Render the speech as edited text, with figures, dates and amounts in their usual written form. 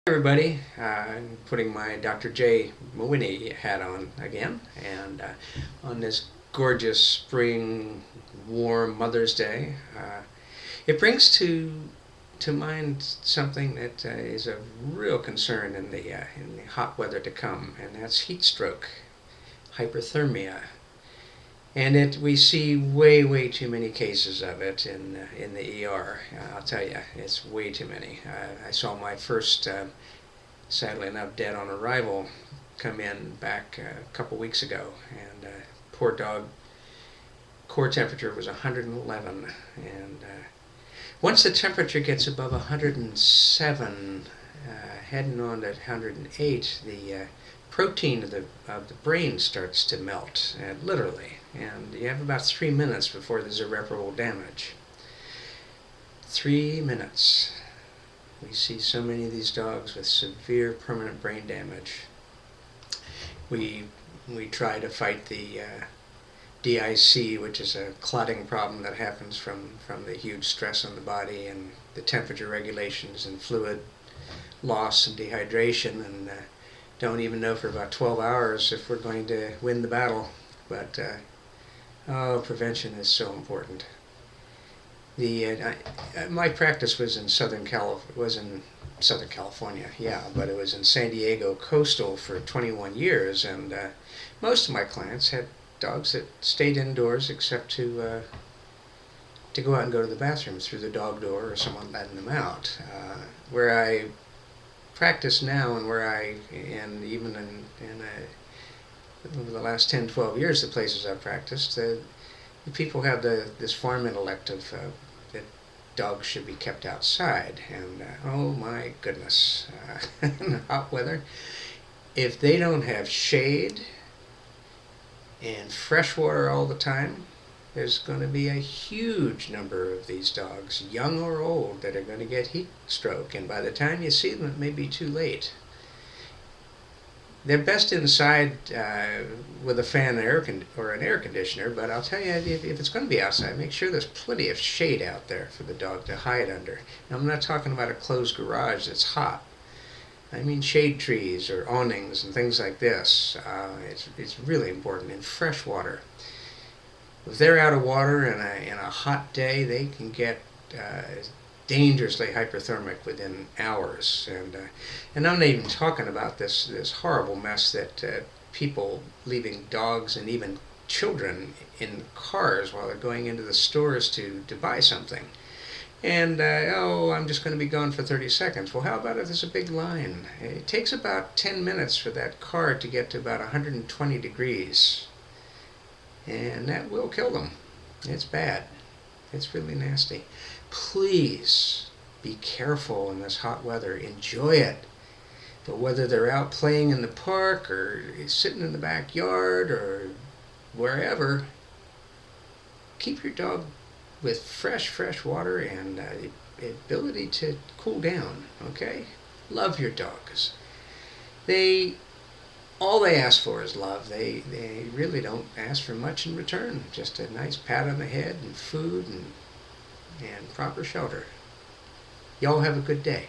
Everybody, I'm putting my Dr. Jay Mawhinney hat on again, and on this gorgeous spring, warm Mother's Day, it brings to mind something that is a real concern in the hot weather to come, and that's heat stroke, hyperthermia. And we see way too many cases of it in the ER. I'll tell you, it's way too many. I saw my first, sadly enough, dead on arrival come in back a couple weeks ago, and poor dog, core temperature was 111, and once the temperature gets above 107, heading on to 108, the protein of the brain starts to melt, literally, and you have about 3 minutes before there's irreparable damage. 3 minutes. We see so many of these dogs with severe permanent brain damage. We try to fight the DIC, which is a clotting problem that happens from the huge stress on the body and the temperature regulations and fluid loss and dehydration, and don't even know for about 12 hours if we're going to win the battle. But prevention is so important. My practice was in Southern California, yeah, but it was in San Diego coastal for 21 years, and most of my clients had dogs that stayed indoors except to go out and go to the bathroom through the dog door or someone letting them out. Where I practice now, and even in over the last 10-12 years, the places I've practiced, the people have this farm intellect of that dogs should be kept outside, and oh my goodness, in the hot weather, if they don't have shade and fresh water all the time, there's going to be a huge number of these dogs, young or old, that are going to get heat stroke, and by the time you see them, it may be too late. They're best inside with a fan or an air conditioner, but I'll tell you, if it's going to be outside, make sure there's plenty of shade out there for the dog to hide under. Now, I'm not talking about a closed garage that's hot. I mean shade trees or awnings and things like this. It's really important. And fresh water. If they're out of water in a hot day, they can get dangerously hyperthermic within hours, and I'm not even talking about this horrible mess that people leaving dogs and even children in cars while they're going into the stores to buy something, and I'm just going to be gone for 30 seconds. Well, how about if there's a big line? It takes about 10 minutes for that car to get to about 120 degrees, and that will kill them. It's bad. It's really nasty. Please be careful in this hot weather. Enjoy it. But whether they're out playing in the park or sitting in the backyard or wherever, keep your dog with fresh water and the ability to cool down, okay? Love your dogs. All they ask for is love. They really don't ask for much in return. Just a nice pat on the head and food and proper shelter. Y'all have a good day.